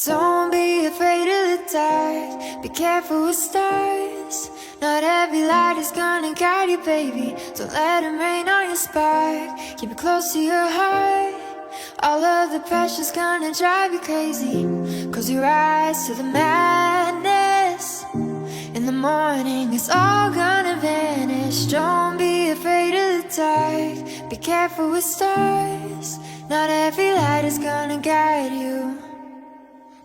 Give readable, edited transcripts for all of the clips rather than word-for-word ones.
Don't be afraid of the dark. Be careful with stars. Not every light is gonna guide you, baby. Don't let them rain on your spark. Keep it close to your heart. All of the pressure's gonna drive you crazy. Close your eyes to the madness. In the morning, it's all gonna vanish. Don't be afraid of the dark. Be careful with stars. Not every light is gonna guide you.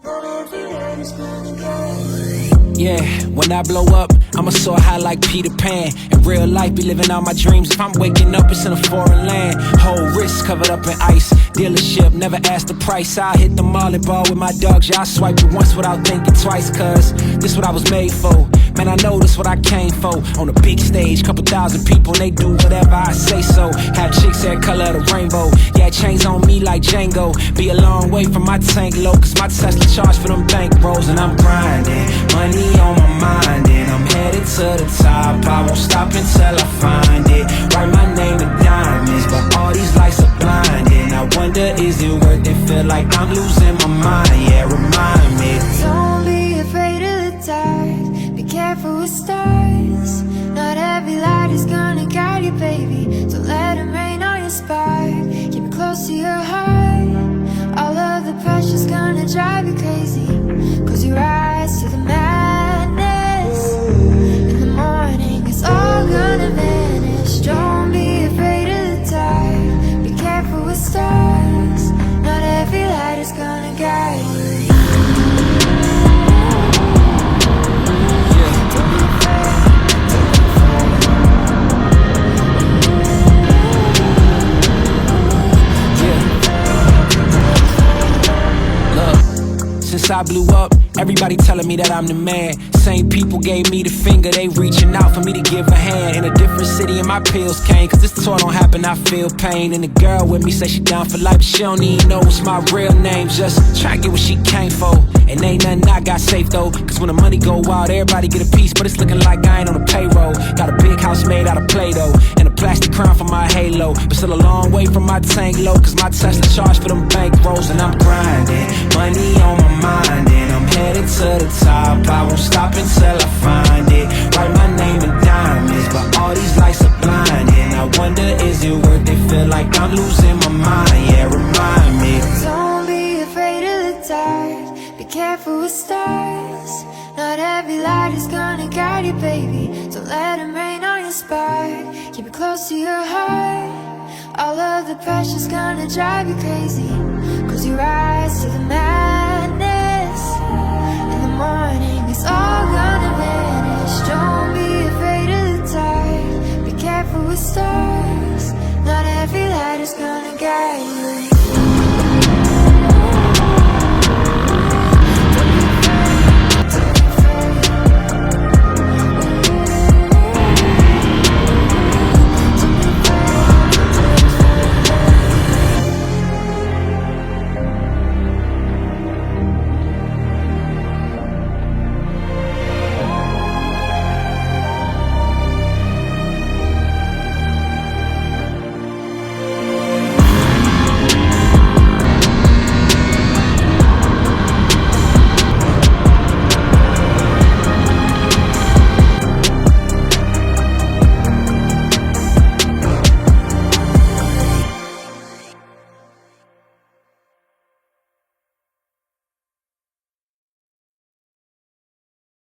Not every light is gonna guide you. Yeah, when I blow up, I'ma soar high like Peter Pan. In real life, be living all my dreams. If I'm waking up, it's in a foreign land. Whole wrist covered up in ice. Dealership, never ask the price. I hit the mall and ball with my dogs. Yeah, I swipe it once without thinking twice. Cause this what I was made for. Man, I know this what I came for. On a big stage, couple thousand people, and they do whatever I say so. Have chicks that color of the rainbow. Yeah, chains on me like Django. Be a long way from my tank low. Cause my Tesla charge for them bank rolls. And I'm grinding, money on my mind, and I'm headed to the top. I won't stop until I find it. Write my name in diamonds, but all these lights are blinding. I wonder, is it worth it? Feel like I'm losing my mind. Yeah, remind me. Don't be afraid of the dark. Be careful with stars. Not every light is gonna guide you, baby. Don't let them rain on your spark. Keep it close to your heart. All of the pressure's gonna drive you crazy. Close your eyes to the madness. In the morning, it's all gonna vanish. Don't be afraid of the dark. Be careful with stars. Not every light is gonna guide you. Since I blew up, everybody telling me that I'm the man. Same people gave me the finger, they reaching out for me to give a hand. In a different city and my pills came, cause this tour don't happen, I feel pain. And the girl with me say she down for life, but she don't even know what's my real name. Just try to get what she came for. And ain't nothing I got safe though, cause when the money go wild, everybody get a piece. But it's looking like I ain't on the payroll. Got a big house made out of Play-Doh, and a plastic crown for my halo. But still a long way from my tank low, cause my Tesla charge for them bank rolls. And I'm grinding, money on my mind, and I'm headed to the top. I won't stop until I find it. Write my name in diamonds, but all these lights are blinding. I wonder, is it worth it? Feel like I'm losing my mind. Yeah, remind me. Don't be afraid of the dark. Be careful with stars. Not every light is gonna guide you, baby. Don't let them rain on your spark. Keep it close to your heart. All of the pressure's gonna drive you crazy. Close your eyes to the madness.